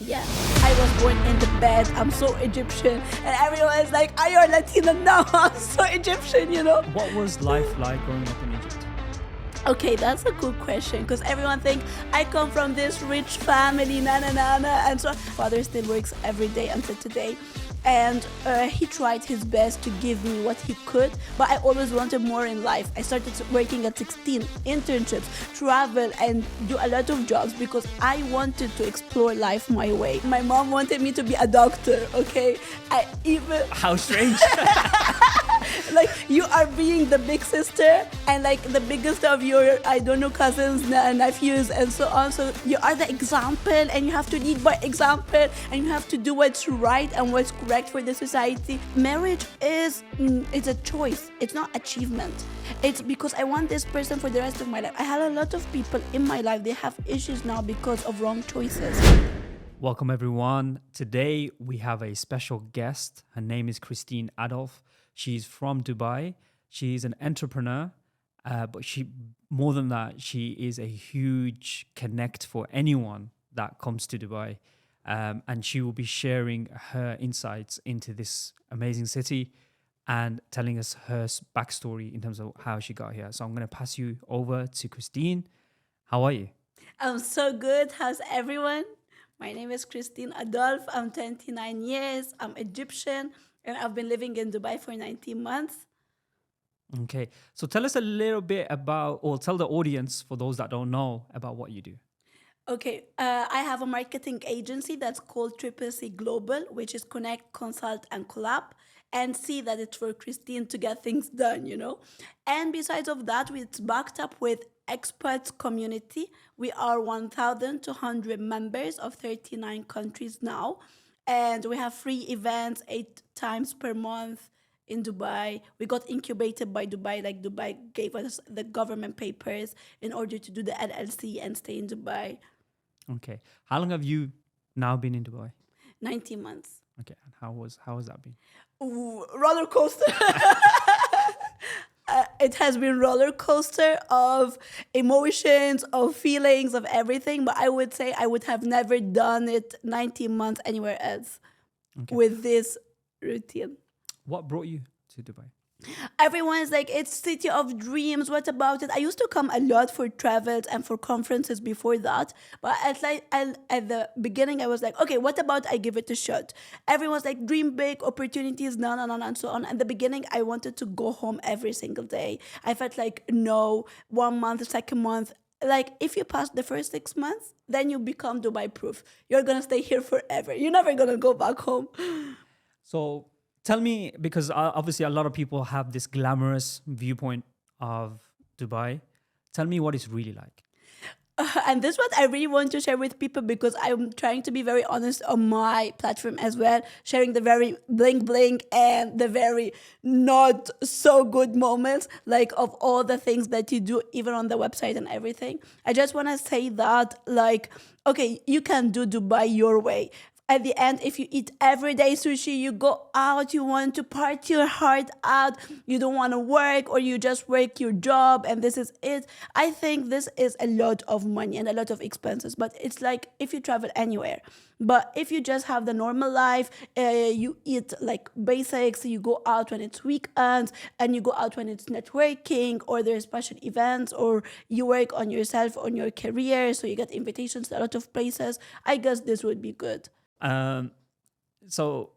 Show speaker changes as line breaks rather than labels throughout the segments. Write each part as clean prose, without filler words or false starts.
Yeah, I was born in the bed. I'm so Egyptian. And everyone is like, are you a Latina? No, I'm so Egyptian, you know?
What was life like growing up in Egypt?
Okay, that's a good question because everyone think I come from this rich family, and so father still works every day until today. And he tried his best to give me what he could, but I always wanted more in life. I started working at 16, internships, travel, and do a lot of jobs because I wanted to explore life my way. My mom wanted me to be a doctor, okay?
How strange.
Like, you are being the big sister and like the biggest of your, I don't know, cousins, nephews, and so on. So you are the example and you have to lead by example and you have to do what's right and what's correct for the society. Marriage is it's a choice. It's not achievement. It's because I want this person for the rest of my life. I had a lot of people in my life, they have issues now because of wrong choices.
Welcome everyone. Today we have a special guest. Her name is Christine Adolf. She's from Dubai. She's an entrepreneur, but more than that, she is a huge connect for anyone that comes to Dubai. And she will be sharing her insights into this amazing city and telling us her backstory in terms of how she got here. So I'm going to pass you over to Christine. How are you?
I'm so good. How's everyone? My name is Christine Adolf. I'm 29 years. I'm Egyptian. And I've been living in Dubai for 19 months.
Okay. So tell us a little bit about, or tell the audience, for those that don't know, about what you do.
Okay. I have a marketing agency that's called C Global, which is connect, consult, and collab. And see that it's for Christine to get things done, you know. And besides of that, it's backed up with experts community. We are 1,200 members of 39 countries now. And we have free events 8 times per month in Dubai. We got incubated by Dubai, like Dubai gave us the government papers in order to do the LLC and stay in Dubai.
Okay. How long have you now been in Dubai?
19 months.
Okay. And how has that been?
Ooh, roller coaster. It has been roller coaster of emotions, of feelings, of everything. But I would say I would have never done it 19 months anywhere else with this routine.
What brought you to Dubai?
Everyone's like, it's city of dreams. What about it? I used to come a lot for travels and for conferences before that. But at the beginning, I was like, okay, what about I give it a shot? Everyone's like, dream big, opportunities, no, and so on. At the beginning, I wanted to go home every single day. I felt like, no, 1 month, second month. Like, if you pass the first 6 months, then you become Dubai proof. You're going to stay here forever. You're never going to go back home.
So tell me, because obviously a lot of people have this glamorous viewpoint of Dubai. Tell me what it's really like.
And this is what I really want to share with people because I'm trying to be very honest on my platform as well, sharing the very bling and the very not so good moments, like of all the things that you do, even on the website and everything. I just want to say that, like, okay, you can do Dubai your way. At the end, if you eat everyday sushi, you go out, you want to party your heart out, you don't want to work, or you just work your job and this is it. I think this is a lot of money and a lot of expenses, but it's like if you travel anywhere. But if you just have the normal life, you eat like basics, you go out when it's weekends, and you go out when it's networking, or there's special events, or you work on yourself, on your career, so you get invitations to a lot of places, I guess this would be good.
So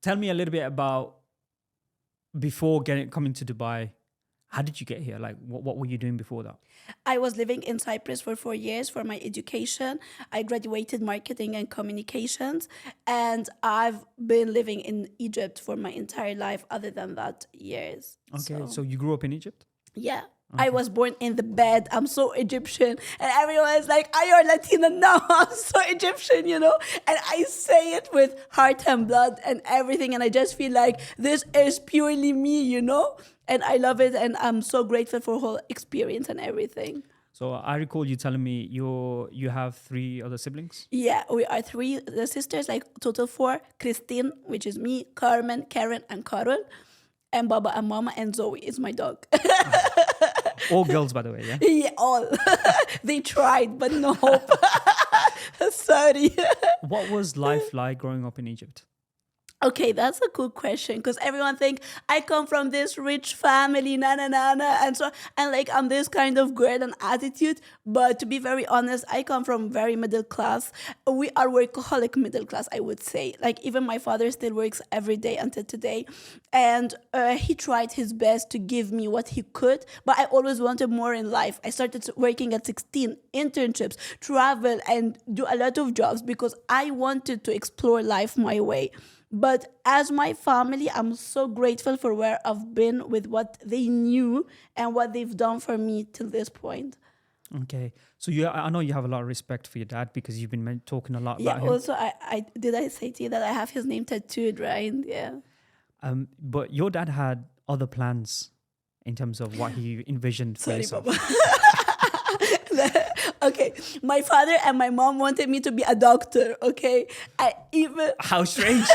tell me a little bit about before coming to Dubai. How did you get here? Like, what were you doing before that?
I was living in Cyprus for 4 years for my education. I graduated marketing and communications, and I've been living in Egypt for my entire life other than that years.
Okay, so you grew up in Egypt?
Yeah. Okay. I was born in the bed. I'm so Egyptian. And everyone is like, are you a Latina? No, I'm so Egyptian, you know? And I say it with heart and blood and everything. And I just feel like this is purely me, you know? And I love it. And I'm so grateful for the whole experience and everything.
So I recall you telling me you have 3 other siblings?
Yeah, we are 3 sisters, like total 4. Christine, which is me, Carmen, Karen, and Carol. And Baba and Mama, and Zoe is my dog.
All girls, by the way, yeah?
Yeah, all. They tried, but no hope. Sorry.
What was life like growing up in Egypt?
Okay, that's a good question because everyone think I come from this rich family, na na na na, and so and like I'm this kind of girl and attitude. But to be very honest, I come from very middle class. We are workaholic middle class, I would say. Like even my father still works every day until today, and he tried his best to give me what he could. But I always wanted more in life. I started working at 16, internships, travel, and do a lot of jobs because I wanted to explore life my way. But as my family, I'm so grateful for where I've been with what they knew and what they've done for me till this point.
Okay. So I know you have a lot of respect for your dad because you've been talking a lot
Yeah,
about him.
also, I did I say to you that I have his name tattooed, right? Yeah.
But your dad had other plans in terms of what he envisioned for
Sorry,
yourself.
Papa. Okay, my father and my mom wanted me to be a doctor, okay? I even
How strange.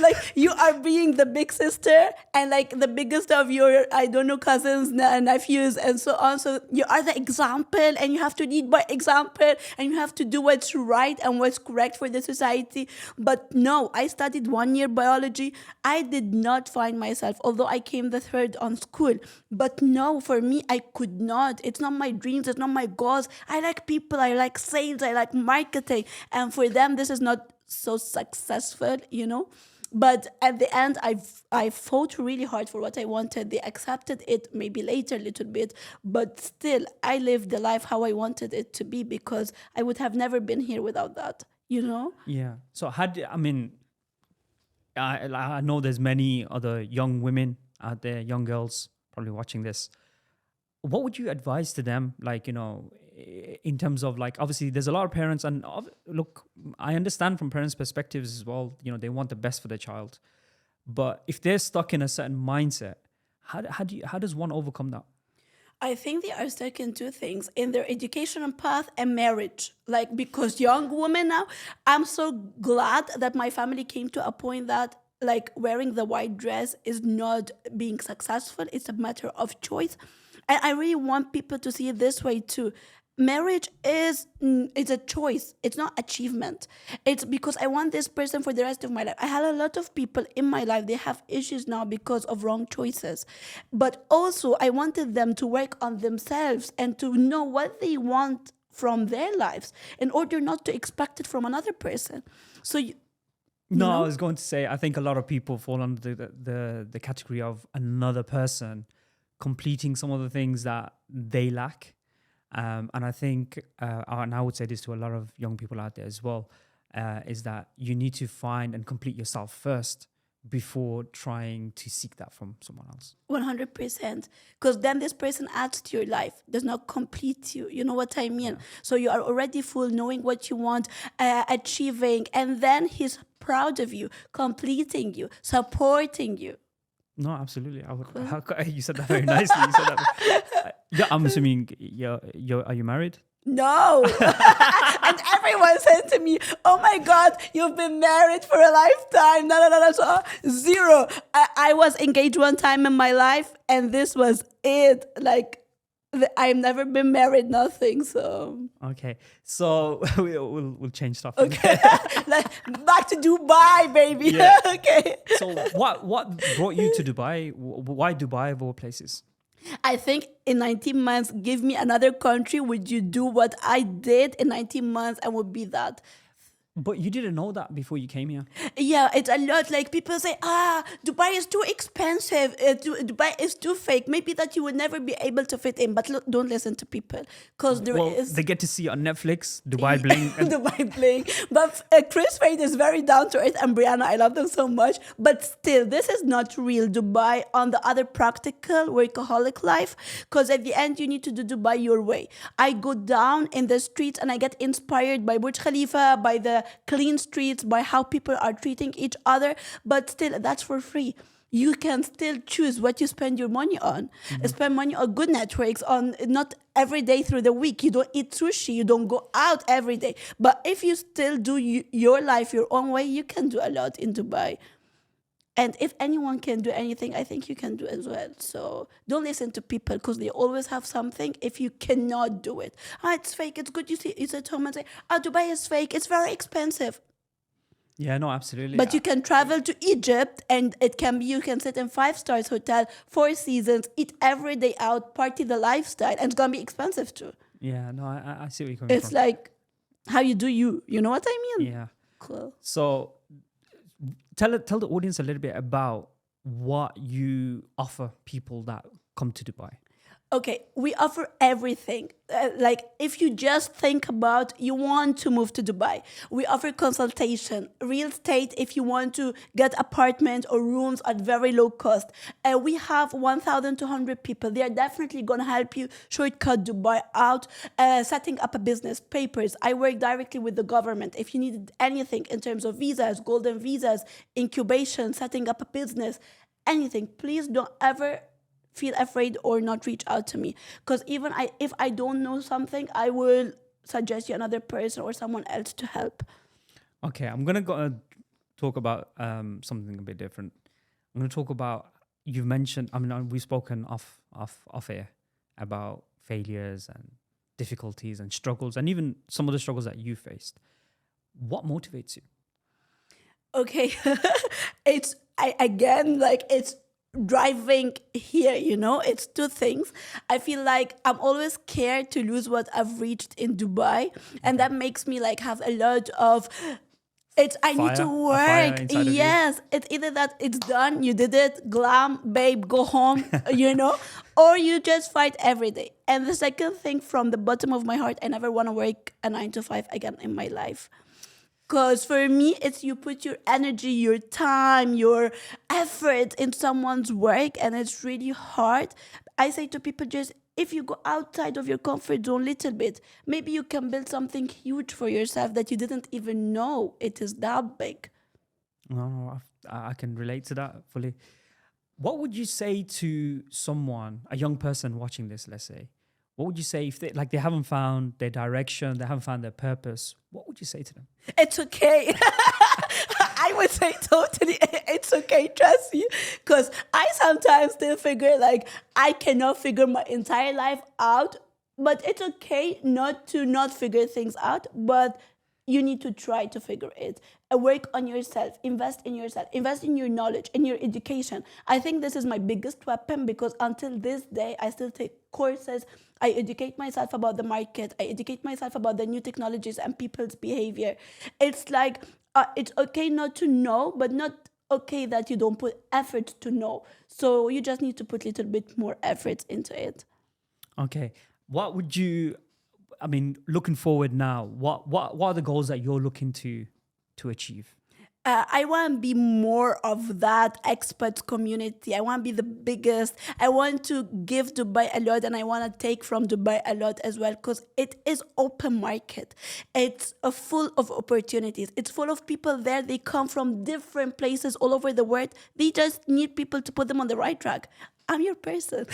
like you are being the big sister and like the biggest of your I don't know cousins nephews and so on, so you are the example and you have to lead by example and you have to do what's right and what's correct for the society. But no, I studied 1 year biology. I did not find myself, although I came the third on school. But no, for me, I could not. It's not my dreams, it's not my goals. I like people, I like sales, I like marketing, and for them this is not so successful, you know. But at the end, I fought really hard for what I wanted. They accepted it maybe later a little bit, but still, I lived the life how I wanted it to be because I would have never been here without that, you know?
Yeah. So I know there's many other young women out there, young girls probably watching this. What would you advise to them? Like, in terms of like, obviously there's a lot of parents and look, I understand from parents' perspectives as well, they want the best for their child. But if they're stuck in a certain mindset, how does one overcome that?
I think they are stuck in two things, in their educational path and marriage. Like, because young women now, I'm so glad that my family came to a point that like wearing the white dress is not being successful. It's a matter of choice. And I really want people to see it this way too. Marriage is it's a choice. It's not achievement. It's because I want this person for the rest of my life. I had a lot of people in my life, they have issues now because of wrong choices. But also I wanted them to work on themselves and to know what they want from their lives in order not to expect it from another person. So
No, I was going to say, I think a lot of people fall under the category of another person completing some of the things that they lack. And I think, and I would say this to a lot of young people out there as well, is that you need to find and complete yourself first before trying to seek that from someone else.
100%. Because then this person adds to your life, does not complete you. You know what I mean? Yeah. So you are already full, knowing what you want, achieving, and then he's proud of you, completing you, supporting you.
No, absolutely. You said that very nicely. You said that. Yeah, I'm assuming are you married?
No. And everyone said to me, oh my God, you've been married for a lifetime. No. So, zero. I was engaged one time in my life and this was it. Like, I've never been married, nothing. So
okay, so we'll change stuff.
Okay, back to Dubai, baby.
Yeah.
Okay.
So what brought you to Dubai? Why Dubai of all places?
I think in 19 months, give me another country. Would you do what I did in 19 months and would be that?
But you didn't know that before you came here.
Yeah, it's a lot. Like people say, Dubai is too expensive. Dubai is too fake. Maybe that you would never be able to fit in. But look, don't listen to people because
they get to see on Netflix Dubai Bling.
Dubai Bling. But Chris Fade is very down to earth, and Brianna, I love them so much. But still, this is not real Dubai on the other practical workaholic life. Because at the end, you need to do Dubai your way. I go down in the streets and I get inspired by Burj Khalifa, by the clean streets, by how people are treating each other, but still that's for free. You can still choose what you spend your money on. Mm-hmm. Spend money on good networks, on not every day through the week. You don't eat sushi, you don't go out every day. But if you still do your life your own way, you can do a lot in Dubai. And if anyone can do anything, I think you can do as well. So don't listen to people because they always have something if you cannot do it. Ah, it's fake. It's good. You see, you sit home and say, Dubai is fake. It's very expensive.
Yeah, no, absolutely.
But you can travel to Egypt and it can be, you can sit in 5 stars hotel, 4 seasons, eat every day out, party the lifestyle, and it's going to be expensive too.
Yeah, no, I see where you're coming
It's
from.
like how you do you. You know what I mean?
Yeah.
Cool.
So tell the audience a little bit about what you offer people that come to Dubai.
Okay, we offer everything. Like if you just think about you want to move to Dubai, we offer consultation, real estate if you want to get apartment or rooms at very low cost. We have 1,200 people. They are definitely going to help you shortcut Dubai out, setting up a business, papers. I work directly with the government. If you need anything in terms of visas, golden visas, incubation, setting up a business, anything, please don't ever feel afraid or not reach out to me, because even if I don't know something, I will suggest you another person or someone else to help.
Okay, I'm gonna go talk about something a bit different. I'm gonna talk about, you've mentioned, I mean, we've spoken off air about failures and difficulties and struggles, and even some of the struggles that you faced. What motivates you?
Okay, it's driving here, it's two things. I feel like I'm always scared to lose what I've reached in Dubai, and that makes me like have a lot of I need to work. Yes, it's either that it's done, you did it, glam, babe, go home, or you just fight every day. And the second thing, from the bottom of my heart, I never want to work a 9 to 5 again in my life. Because for me, it's you put your energy, your time, your effort in someone's work, and it's really hard. I say to people, just if you go outside of your comfort zone a little bit, maybe you can build something huge for yourself that you didn't even know it is that big.
No, I can relate to that fully. What would you say to someone, a young person watching this, let's say? What would you say if they haven't found their direction, they haven't found their purpose? What would you say to them?
It's okay. I would say totally, it's okay, trust me. Because I sometimes still figure I cannot figure my entire life out, but it's okay not figure things out, but you need to try to figure it. Work on yourself, invest in yourself, invest in your knowledge, in your education. I think this is my biggest weapon, because until this day, I still take courses. I educate myself about the market. I educate myself about the new technologies and people's behavior. It's it's okay not to know, but not okay that you don't put effort to know. So you just need to put a little bit more effort into it.
Okay. What would you, I mean, looking forward now, what are the goals that you're looking to achieve?
I want to be more of that expat community. I want to be the biggest. I want to give Dubai a lot, and I want to take from Dubai a lot as well, because it is open market. It's full of opportunities. It's full of people there. They come from different places all over the world. They just need people to put them on the right track. I'm your person.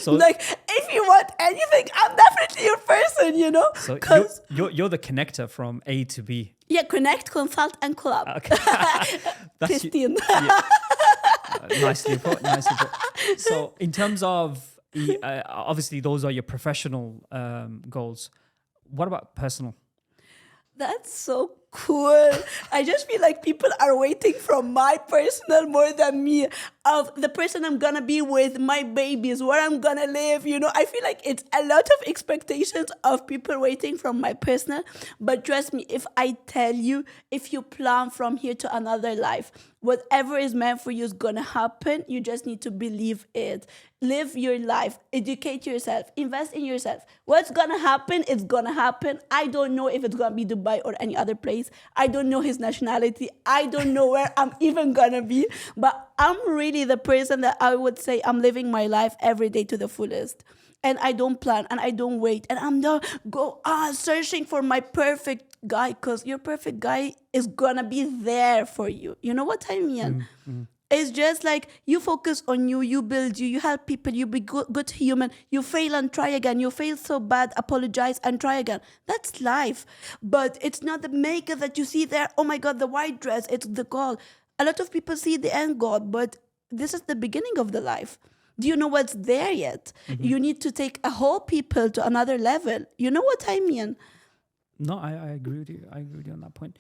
So, if you want anything, I'm definitely your person,
So you're the connector from A to B.
Yeah, connect, consult, and collab.
Okay.
Christine.
Nicely put. So in terms of, obviously those are your professional goals. What about personal?
That's so cool. I just feel like people are waiting from my personal more than me, of the person I'm gonna be with, my babies, where I'm gonna live. I feel like it's a lot of expectations of people waiting from my personal. But trust me, if I tell you, if you plan from here to another life, whatever is meant for you is gonna happen. You just need to believe it. Live your life, educate yourself, invest in yourself. What's gonna happen, it's gonna happen. I don't know if it's gonna be Dubai or any other place. I don't know his nationality. I don't know where I'm even gonna be. But I'm really the person that I would say I'm living my life every day to the fullest. And I don't plan and I don't wait. And I'm not searching for my perfect guy, because your perfect guy is gonna be there for you. You know what I mean? Mm-hmm. It's just like you focus on you, you build you help people, you be good human, you fail and try again, you fail so bad, apologize and try again. That's life. But it's not the makeup that you see there, oh my God, the white dress, it's the goal. A lot of people see the end goal, but this is the beginning of the life. Do you know what's there yet? You need to take a whole people to another level. You know what I mean?
No, I agree with you. I agree with you on that point.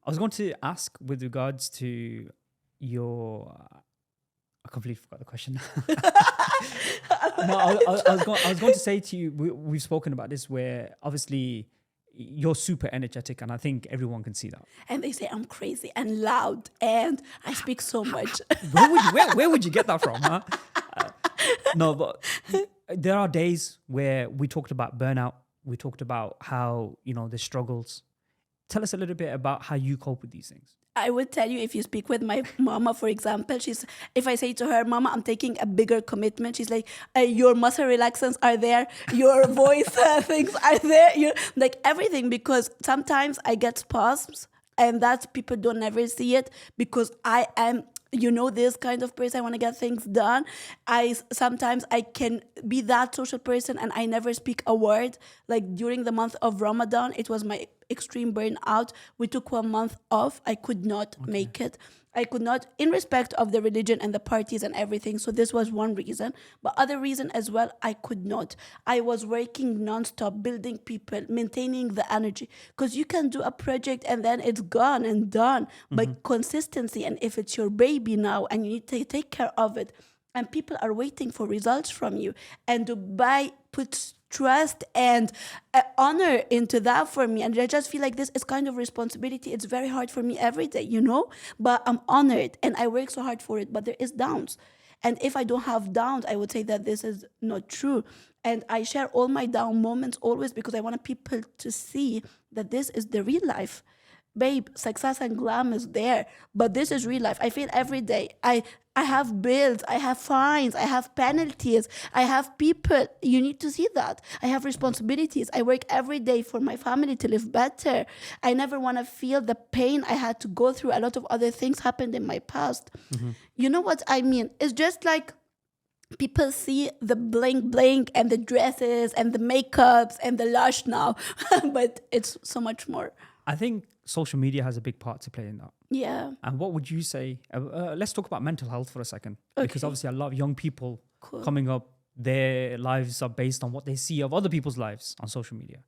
I was going to ask with regards to your. I completely forgot the question. No, I was going to say to you, we've spoken about this where obviously you're super energetic, and I think everyone can see that.
And they say I'm crazy and loud and I speak so much.
Where would you get that from, huh? No, but there are days where we talked about burnout. We talked about how, the struggles. Tell us a little bit about how you cope with these things.
I would tell you, if you speak with my mama, for example, if I say to her, Mama, I'm taking a bigger commitment, she's like, your muscle relaxants are there, your voice things are there, like everything, because sometimes I get spasms and that people don't never see it because I am this kind of person. I want to get things done. Sometimes I can be that social person and I never speak a word. Like during the month of Ramadan, it was my extreme burnout. We took 1 month off. I could not make it. I could not, in respect of the religion and the parties and everything. So this was one reason. But other reason as well, I could not. I was working nonstop, building people, maintaining the energy. Because you can do a project and then it's gone and done. But consistency, and if it's your baby now and you need to take care of it, and people are waiting for results from you, and Dubai puts trust and honor into that for me, and I just feel like this is kind of responsibility. It's very hard for me every day, but I'm honored and I work so hard for it. But there is downs, and if I don't have downs, I would say that this is not true. And I share all my down moments always because I want people to see that this is the real life. Babe, success and glam is there, but this is real life. I feel every day. I have bills, I have fines, I have penalties, I have people. You need to see that. I have responsibilities. I work every day for my family to live better. I never want to feel the pain I had to go through. A lot of other things happened in my past. You know what I mean? It's just like people see the bling bling and the dresses and the makeups and the lush now, but it's so much more.
I think social media has a big part to play in that.
Yeah.
And what would you say? Let's talk about mental health for a second. Because obviously a lot of young people coming up, their lives are based on what they see of other people's lives on social media.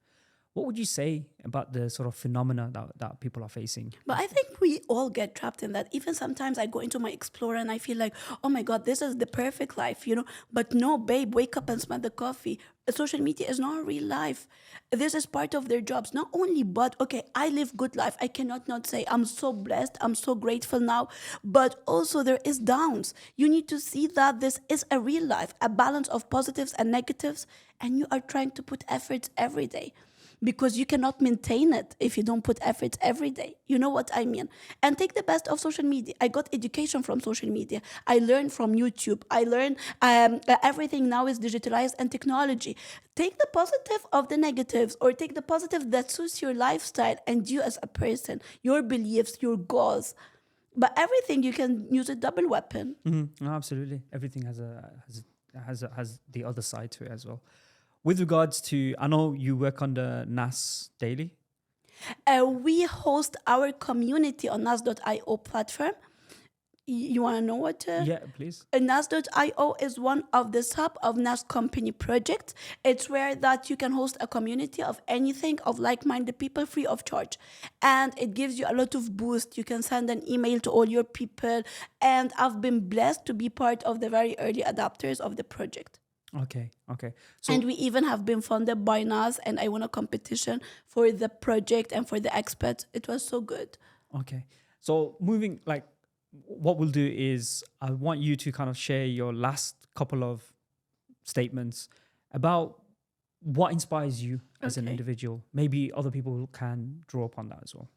What would you say about the sort of phenomena that people are facing?
But I think we all get trapped in that. Even sometimes I go into my Explorer and I feel like, oh my God, this is the perfect life, But no, babe, wake up and smell the coffee. Social media is not real life. This is part of their jobs. Not only, but okay, I live good life. I cannot not say I'm so blessed. I'm so grateful now. But also there is downs. You need to see that this is a real life, a balance of positives and negatives. And you are trying to put efforts every day. Because you cannot maintain it if you don't put efforts every day. You know what I mean? And take the best of social media. I got education from social media. I learned from YouTube. I learned everything now is digitalized and technology. Take the positive of the negatives, or take the positive that suits your lifestyle and you as a person, your beliefs, your goals. But everything you can use a double weapon.
Mm-hmm. No, absolutely. Everything has the other side to it as well. With regards to, I know you work on the NAS daily.
We host our community on nas.io platform. You want to know what?
Yeah, please.
nas.io is one of the sub of NAS company projects. It's where that you can host a community of anything, of like-minded people, free of charge. And it gives you a lot of boost. You can send an email to all your people. And I've been blessed to be part of the very early adopters of the project.
Okay.
So, and we even have been funded by NAS, and I won a competition for the project and for the experts. It was so good.
Okay. So moving, what we'll do is I want you to kind of share your last couple of statements about what inspires you as an individual. Maybe other people can draw upon that as well.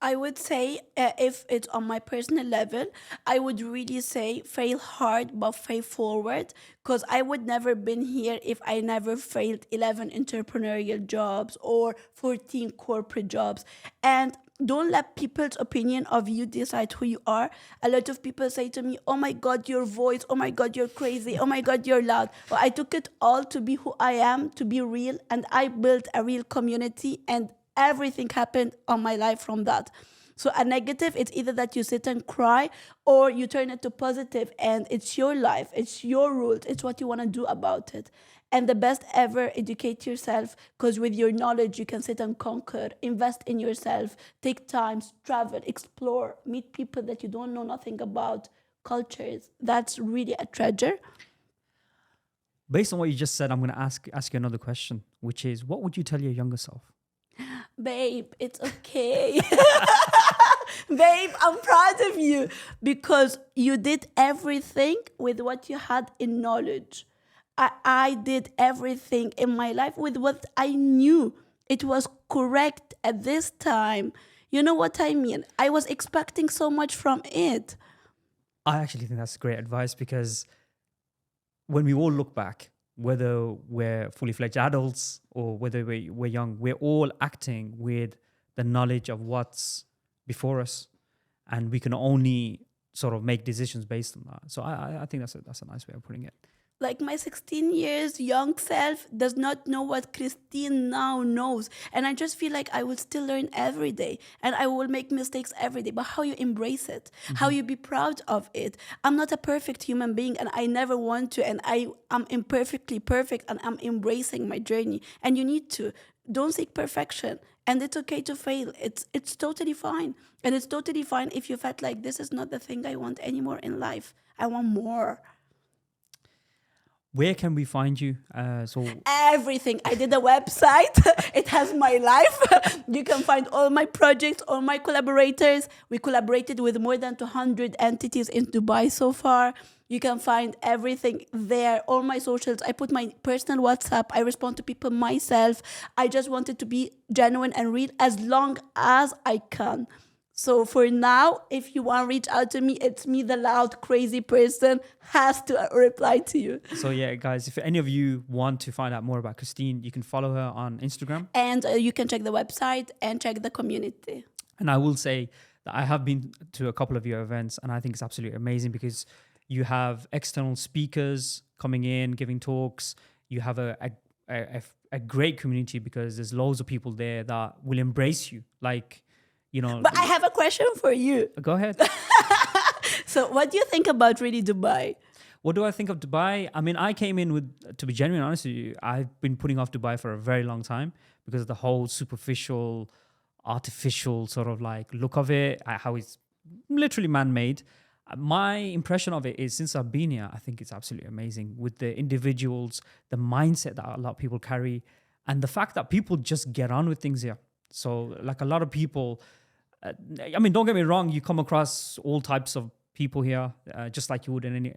I would say, if it's on my personal level, I would really say fail hard but fail forward, because I would never been here if I never failed 11 entrepreneurial jobs or 14 corporate jobs. And don't let people's opinion of you decide who you are. A lot of people say to me, oh my God, your voice, oh my God, you're crazy, oh my God, you're loud. Well, I took it all to be who I am, to be real, and I built a real community, and everything happened on my life from that. So a negative, it's either that you sit and cry or you turn it to positive, and it's your life, it's your rules, it's what you want to do about it. And the best ever, educate yourself, because with your knowledge you can sit and conquer. Invest in yourself, take time, travel, explore, meet people that you don't know nothing about, cultures. That's really a treasure.
Based on what you just said, I'm going to ask you another question, which is, what would you tell your younger self?
Babe, it's okay. Babe, I'm proud of you because you did everything with what you had in knowledge. I did everything in my life with what I knew. It was correct at this time. You know what I mean? I was expecting so much from it.
I actually think that's great advice, because when we all look back, whether we're fully fledged adults or whether we're young, we're all acting with the knowledge of what's before us, and we can only sort of make decisions based on that. So I think that's a nice way of putting it.
Like my 16 years young self does not know what Christine now knows. And I just feel like I will still learn every day and I will make mistakes every day. But how you embrace it, how you be proud of it. I'm not a perfect human being and I never want to. And I'm imperfectly perfect and I'm embracing my journey. And you need to. Don't seek perfection. And it's okay to fail. It's totally fine. And it's totally fine if you felt like this is not the thing I want anymore in life. I want more.
Where can we find you?
Everything. I did a website. It has my life. You can find all my projects, all my collaborators. We collaborated with more than 200 entities in Dubai so far. You can find everything there, all my socials. I put my personal WhatsApp. I respond to people myself. I just wanted to be genuine and real as long as I can. So for now, if you want to reach out to me, it's me, the loud, crazy person, has to reply to you.
So yeah, guys, if any of you want to find out more about Christine, you can follow her on Instagram.
And you can check the website and check the community.
And I will say that I have been to a couple of your events and I think it's absolutely amazing because you have external speakers coming in, giving talks. You have a great community because there's loads of people there that will embrace you. Like, you know.
But I have a question for you.
Go ahead.
So what do you think about really Dubai?
What do I think of Dubai? I mean, I came in with, to be genuine honest with you, I've been putting off Dubai for a very long time because of the whole superficial, artificial sort of like look of it, how it's literally man-made. My impression of it is since I've been here, I think it's absolutely amazing with the individuals, the mindset that a lot of people carry, and the fact that people just get on with things here. So like a lot of people, I mean, don't get me wrong, you come across all types of people here, just like you would in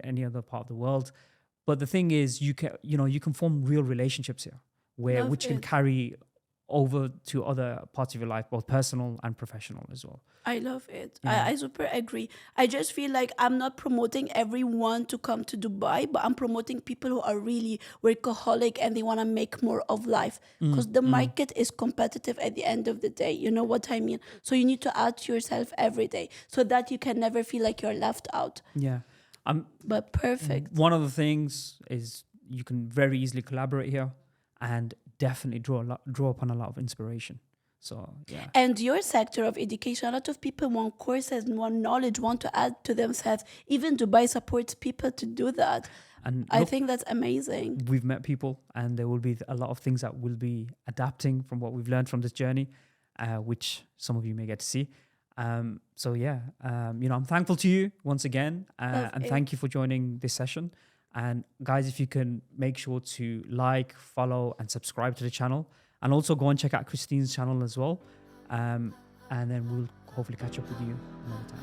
any other part of the world. But the thing is, you can form real relationships here, which can carry over to other parts of your life, both personal and professional as well.
I love it.
Yeah.
I super agree. I just feel like I'm not promoting everyone to come to Dubai, but I'm promoting people who are really workaholic and they want to make more of life. Because the market is competitive at the end of the day. You know what I mean? So you need to add to yourself every day so that you can never feel like you're left out.
Yeah.
But perfect.
One of the things is you can very easily collaborate here and definitely draw upon a lot of inspiration. So yeah.
And your sector of education, a lot of people want courses and want knowledge, want to add to themselves. Even Dubai supports people to do that.
And
I think that's amazing.
We've met people and there will be a lot of things that will be adapting from what we've learned from this journey, which some of you may get to see. So yeah, I'm thankful to you once again, and thank you for joining this session. And guys, if you can make sure to like, follow, and subscribe to the channel, and also go and check out Christine's channel as well. And then we'll hopefully catch up with you another time.